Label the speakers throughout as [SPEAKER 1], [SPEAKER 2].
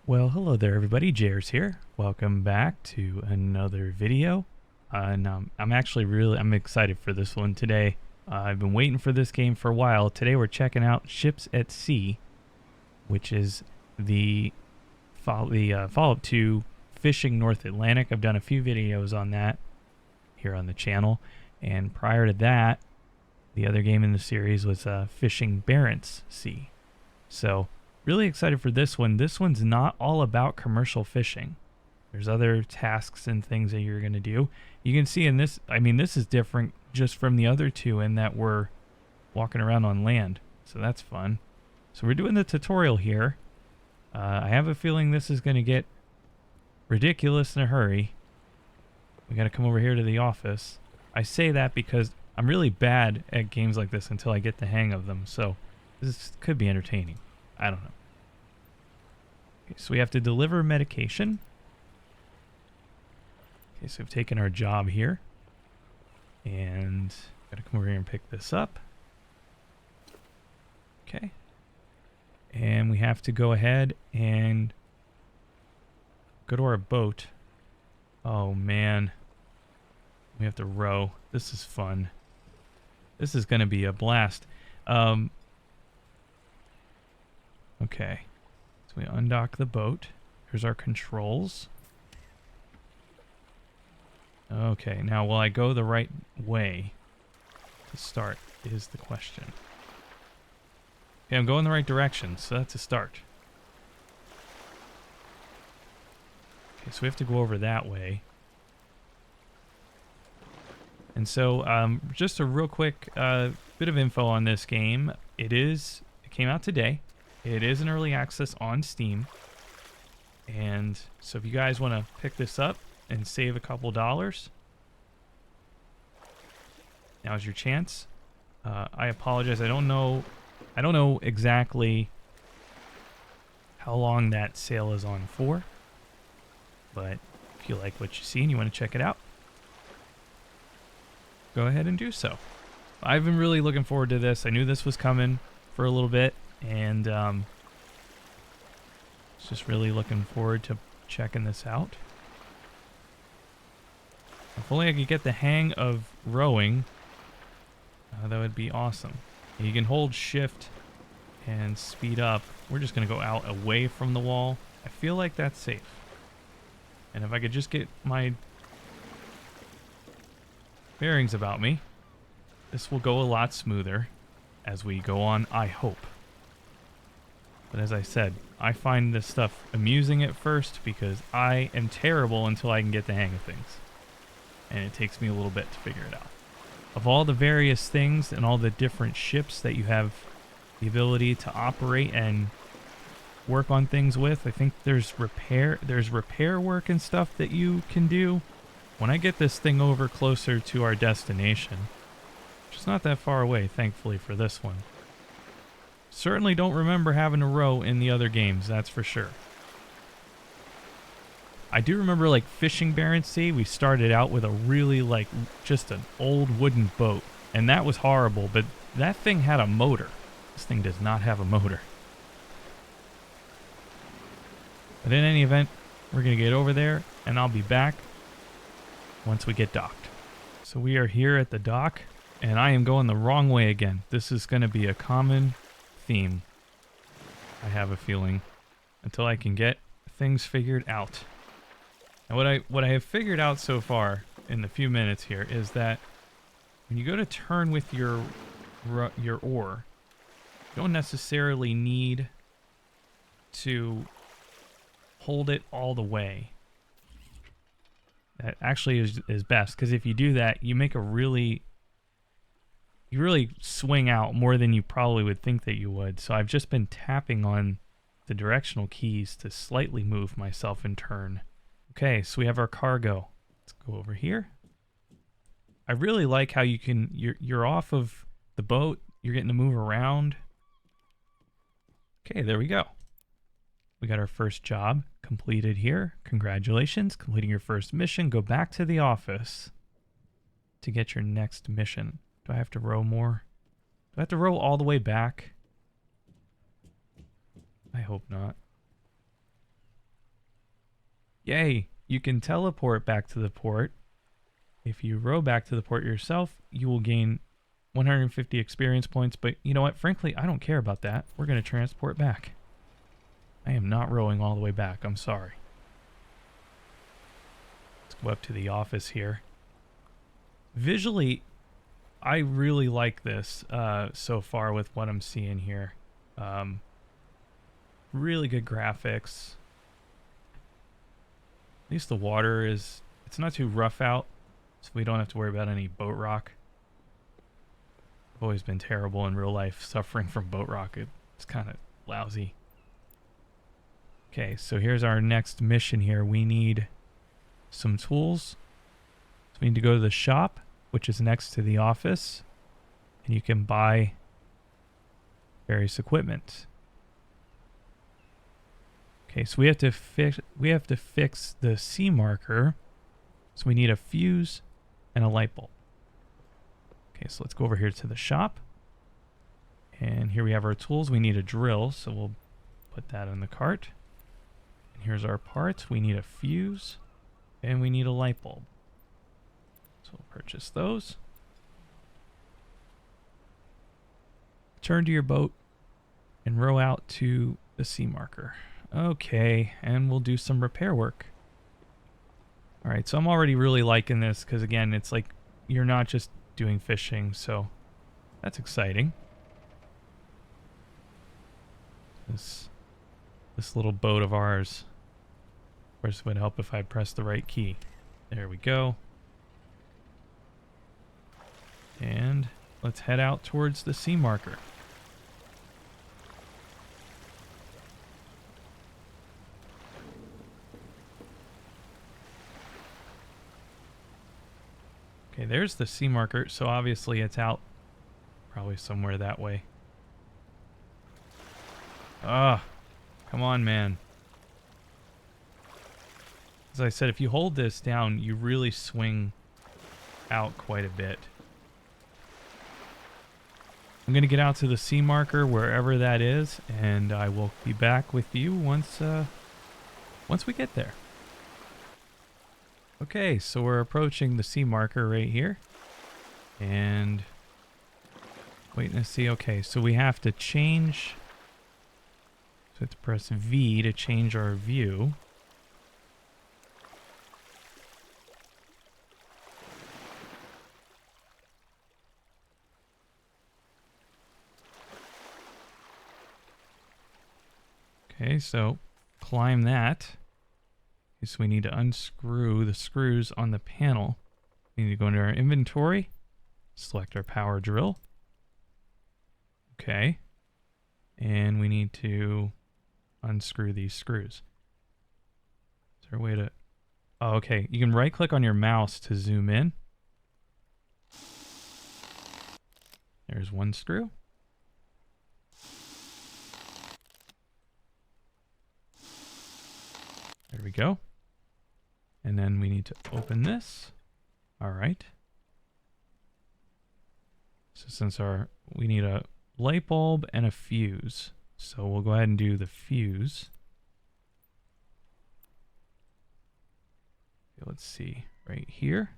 [SPEAKER 1] Well, hello there everybody, Jers here. Welcome back to another video. I'm actually I'm excited for this one today. I've been waiting for this game for a while. Today we're checking out Ships at Sea, which is the follow-up to Fishing North Atlantic. I've done a few videos on that here on the channel. And prior to that, the other game in the series was Fishing Barents Sea. So really excited for this one. This one's not all about commercial fishing. There's other tasks and things that you're going to do. You can see in this, this is different just from the other two in that we're walking around on land. So that's fun. So we're doing the tutorial here. I have a feeling this is going to get ridiculous in a hurry. We got to come over here to the office. I say that because I'm really bad at games like this until I get the hang of them. So this could be entertaining. I don't know. Okay, so we have to deliver medication. Okay, so we've taken our job here. And gotta come over here and pick this up. Okay. And we have to go ahead and go to our boat. Oh man. We have to row. This is fun. This is gonna be a blast. Okay. So we undock the boat. Here's our controls. Okay, now will I go the right way to start is the question. Okay, I'm going the right direction, so that's a start. Okay, so we have to go over that way. And so, just a real quick bit of info on this game. It came out today. It is an early access on Steam. And so if you guys want to pick this up and save a couple dollars, now's your chance. I apologize. I don't know exactly how long that sale is on for. But if you like what you see and you want to check it out, go ahead and do so. I've been really looking forward to this. I knew this was coming for a little bit, and just really looking forward to checking this out. If only I could get the hang of rowing, that would be awesome. You can hold shift and speed up. We're just going to go out away from the wall. I feel like that's safe. And if I could just get my bearings about me, this will go a lot smoother as we go on, I hope. But as I said, I find this stuff amusing at first because I am terrible until I can get the hang of things. And it takes me a little bit to figure it out. Of all the various things and all the different ships that you have the ability to operate and work on things with, I think there's repair work and stuff that you can do. When I get this thing over closer to our destination, which is not that far away, thankfully for this one. Certainly don't remember having to row in the other games, that's for sure. I do remember like Fishing Barents Sea, we started out with a really just an old wooden boat. And that was horrible, but that thing had a motor. This thing does not have a motor. But in any event, we're going to get over there and I'll be back once we get docked. So we are here at the dock and I am going the wrong way again. This is going to be a common theme, I have a feeling, until I can get things figured out. And what I have figured out so far in the few minutes here is that when you go to turn with your oar, you don't necessarily need to hold it all the way. That actually is best, because if you do that, you make you really swing out more than you probably would think that you would. So I've just been tapping on the directional keys to slightly move myself in turn. Okay, so we have our cargo. Let's go over here. I really like how you're off of the boat, you're getting to move around. Okay, there we go. We got our first job completed here. Congratulations, completing your first mission. Go back to the office to get your next mission. Do I have to row more? Do I have to row all the way back? I hope not. Yay, you can teleport back to the port. If you row back to the port yourself, you will gain 150 experience points, but you know what? Frankly, I don't care about that. We're going to transport back. I am not rowing all the way back. I'm sorry. Let's go up to the office here. Visually, I really like this so far with what I'm seeing here. Really good graphics. At least the water is, it's not too rough out, so we don't have to worry about any boat rock. I've always been terrible in real life, suffering from boat rock. It's kind of lousy. Okay, so here's our next mission here. We need some tools. So we need to go to the shop, which is next to the office, and you can buy various equipment. Okay, so we have to fix the sea marker. So we need a fuse and a light bulb. Okay, so let's go over here to the shop. And here we have our tools. We need a drill, so we'll put that in the cart. And here's our parts. We need a fuse and we need a light bulb. So we'll purchase those. Turn to your boat and row out to the sea marker. Okay, and we'll do some repair work. All right, so I'm already really liking this because, again, it's like you're not just doing fishing, so that's exciting. This little boat of ours. Of course, it would help if I pressed the right key. There we go. And let's head out towards the sea marker. Okay, there's the sea marker, so obviously it's out probably somewhere that way. Ah, come on, man. As I said, if you hold this down, you really swing out quite a bit. I'm going to get out to the sea marker, wherever that is, and I will be back with you once we get there. Okay, so we're approaching the sea marker right here. And waiting to see. Okay, so we have to change. So we have to press V to change our view. Okay, so climb that. Okay, so we need to unscrew the screws on the panel. We need to go into our inventory, select our power drill. Okay. And we need to unscrew these screws. Is there a way to... Oh, okay. You can right click on your mouse to zoom in. There's one screw. There we go. And then we need to open this. All right. So since we need a light bulb and a fuse. So we'll go ahead and do the fuse. Okay, let's see, right here.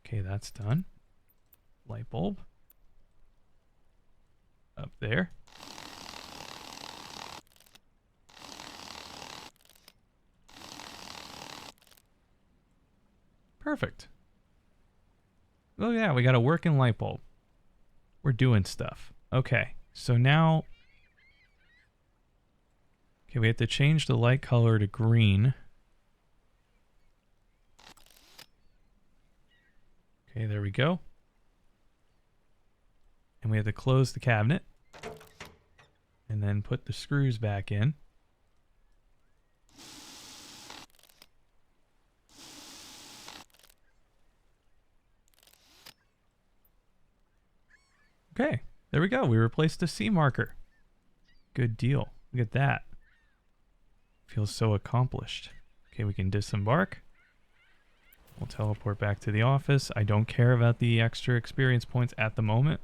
[SPEAKER 1] Okay, that's done. Light bulb. Up there. Perfect. Oh yeah, we got a working light bulb. We're doing stuff. Okay, so now... Okay, we have to change the light color to green. Okay, there we go. And we have to close the cabinet. And then put the screws back in. Okay, there we go. We replaced the sea marker. Good deal. Look at that. Feels so accomplished. Okay, we can disembark. We'll teleport back to the office. I don't care about the extra experience points at the moment.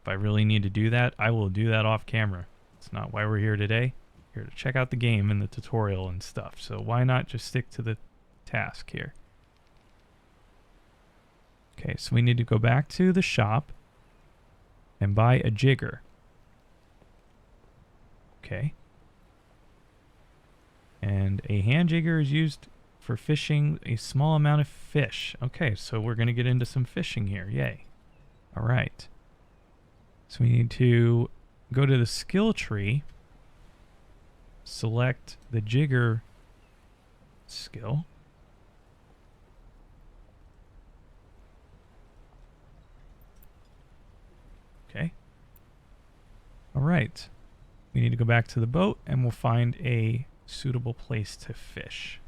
[SPEAKER 1] If I really need to do that, I will do that off camera. It's not why we're here today. here to check out the game and the tutorial and stuff. So why not just stick to the task here? Okay, so we need to go back to the shop and buy a jigger. Okay. And a hand jigger is used for fishing a small amount of fish. Okay, so we're going to get into some fishing here. Yay. All right. So we need to go to the skill tree, select the jigger skill. Okay. All right. We need to go back to the boat and we'll find a suitable place to fish.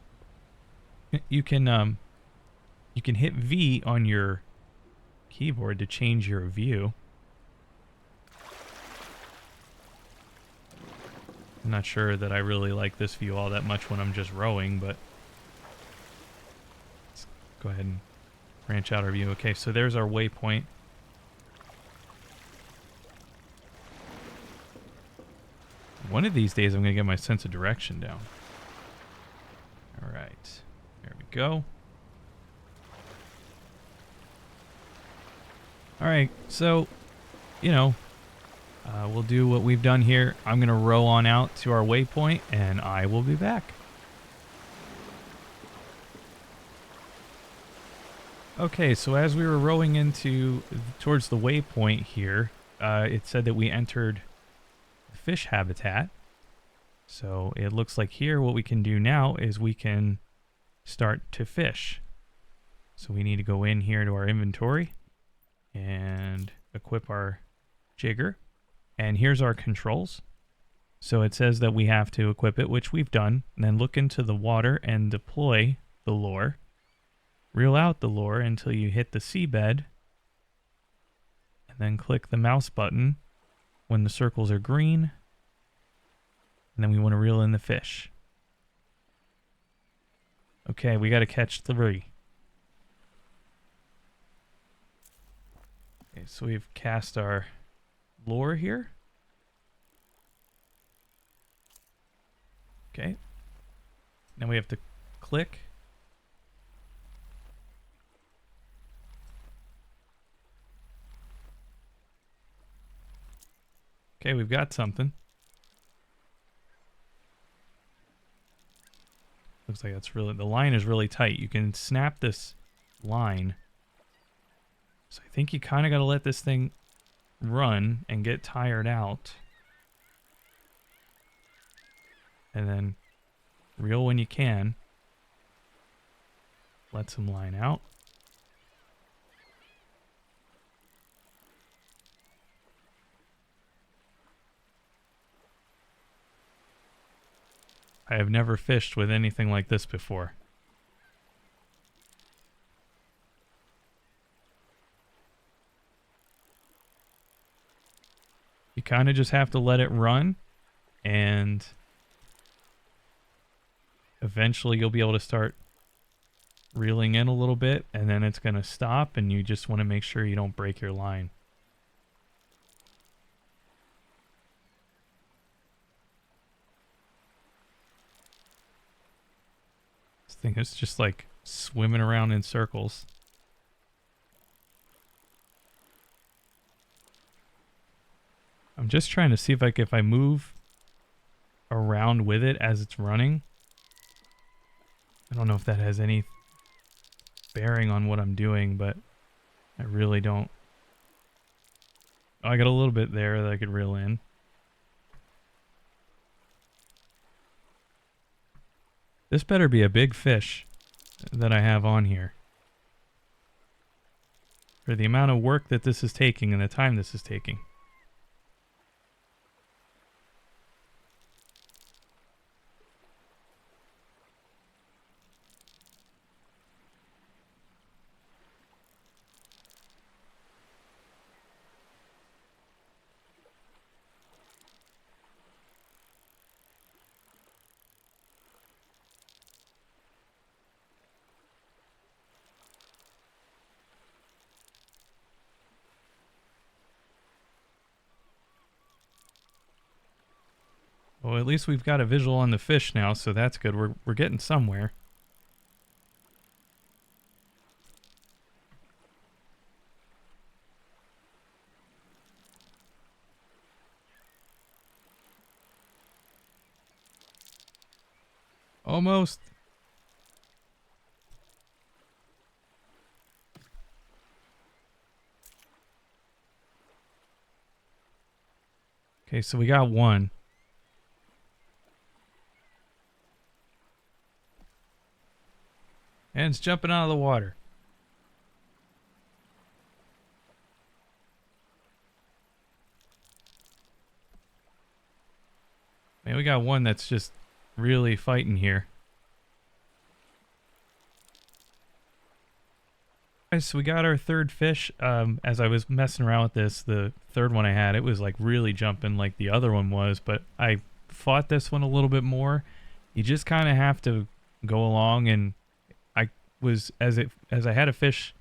[SPEAKER 1] You can hit V on your keyboard to change your view. I'm not sure that I really like this view all that much when I'm just rowing, but let's go ahead and branch out our view. Okay, so there's our waypoint. One of these days I'm going to get my sense of direction down. All right, there we go. All right, so, you know, we'll do what we've done here. I'm going to row on out to our waypoint, and I will be back. Okay, so as we were rowing towards the waypoint here, it said that we entered the fish habitat. So it looks like here what we can do now is we can start to fish. So we need to go in here to our inventory and equip our jigger. And here's our controls. So it says that we have to equip it, which we've done, and then look into the water and deploy the lure. Reel out the lure until you hit the seabed, and then click the mouse button when the circles are green, and then we want to reel in the fish. Okay, we got to catch 3. Okay, so we've cast our lure here. Okay. Now we have to click. Okay, we've got something. Looks like that's really, the line is really tight. You can snap this line. So I think you kind of got to let this thing run and get tired out. And then reel when you can. Let some line out. I have never fished with anything like this before. You kind of just have to let it run, and eventually you'll be able to start reeling in a little bit, and then it's going to stop, and you just want to make sure you don't break your line. This thing is just like swimming around in circles. I'm just trying to see if I move around with it as it's running. I don't know if that has any bearing on what I'm doing, but I really don't. Oh, I got a little bit there that I could reel in. This better be a big fish that I have on here. For the amount of work that this is taking and the time this is taking. Well, at least we've got a visual on the fish now, so that's good. We're getting somewhere. Almost. Okay, so we got one. And it's jumping out of the water. Man, we got one that's just really fighting here. Guys, so we got our third fish. As I was messing around with this, the third one I had, it was like really jumping like the other one was, but I fought this one a little bit more. You just kind of have to go along, and I was, as I had a fish,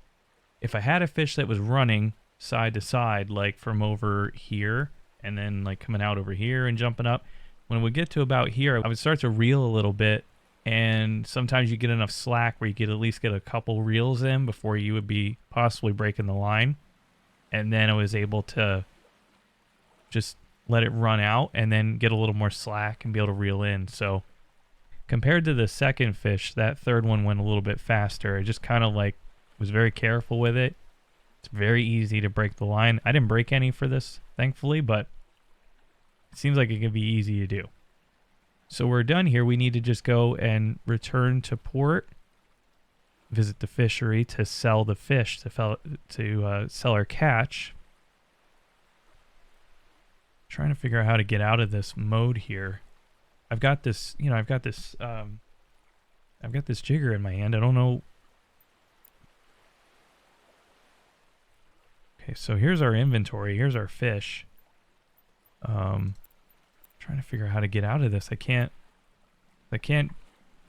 [SPEAKER 1] if I had a fish that was running side to side, like from over here, and then like coming out over here and jumping up, when we get to about here, I would start to reel a little bit. And sometimes you get enough slack where you could at least get a couple reels in before you would be possibly breaking the line. And then I was able to just let it run out and then get a little more slack and be able to reel in. So compared to the second fish, that third one went a little bit faster. I just kind of like was very careful with it. It's very easy to break the line. I didn't break any for this, thankfully, but it seems like it could be easy to do. So we're done here. We need to just go and return to port, visit the fishery to sell the fish, to sell our catch. Trying to figure out how to get out of this mode here. I've got this, I've got this jigger in my hand. I don't know. Okay, so here's our inventory. Here's our fish. Trying to figure out how to get out of this. I can't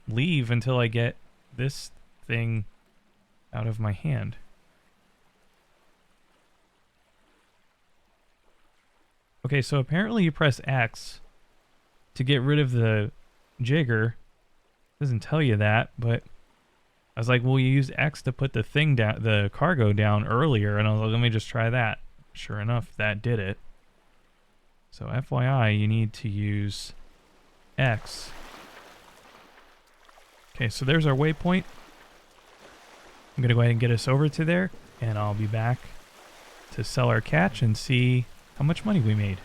[SPEAKER 1] leave until I get this thing out of my hand. Okay, so apparently you press X to get rid of the jigger. It doesn't tell you that, but I was like, well, you use X to put the thing down, the cargo down earlier, and I was like, let me just try that. Sure enough, that did it. So FYI, you need to use X. Okay, so there's our waypoint. I'm going to go ahead and get us over to there, and I'll be back to sell our catch and see how much money we made.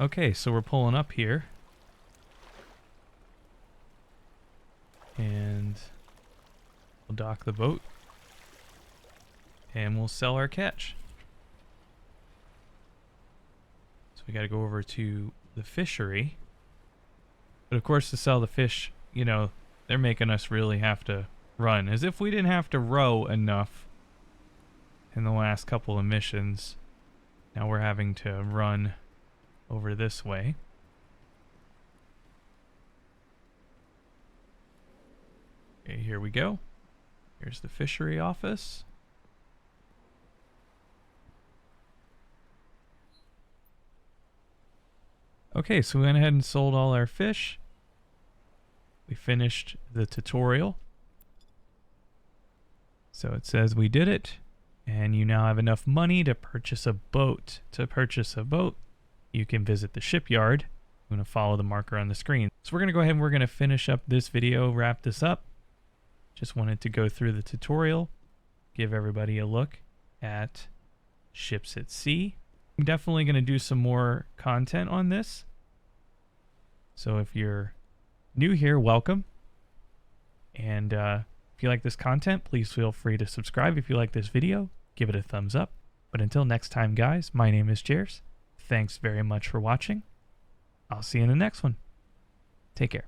[SPEAKER 1] Okay, so we're pulling up here. And we'll dock the boat. And we'll sell our catch. We got to go over to the fishery. But of course, to sell the fish, they're making us really have to run. As if we didn't have to row enough in the last couple of missions. Now we're having to run over this way. Okay, here we go. Here's the fishery office. Okay, so we went ahead and sold all our fish. We finished the tutorial. So it says we did it, and you now have enough money to purchase a boat. To purchase a boat, you can visit the shipyard. I'm going to follow the marker on the screen. So we're going to go ahead and we're going to finish up this video, wrap this up. Just wanted to go through the tutorial, give everybody a look at ships at sea. I'm definitely going to do some more content on this. So if you're new here, welcome. And if you like this content, please feel free to subscribe. If you like this video, give it a thumbs up. But until next time, guys, my name is Jers. Thanks very much for watching. I'll see you in the next one. Take care.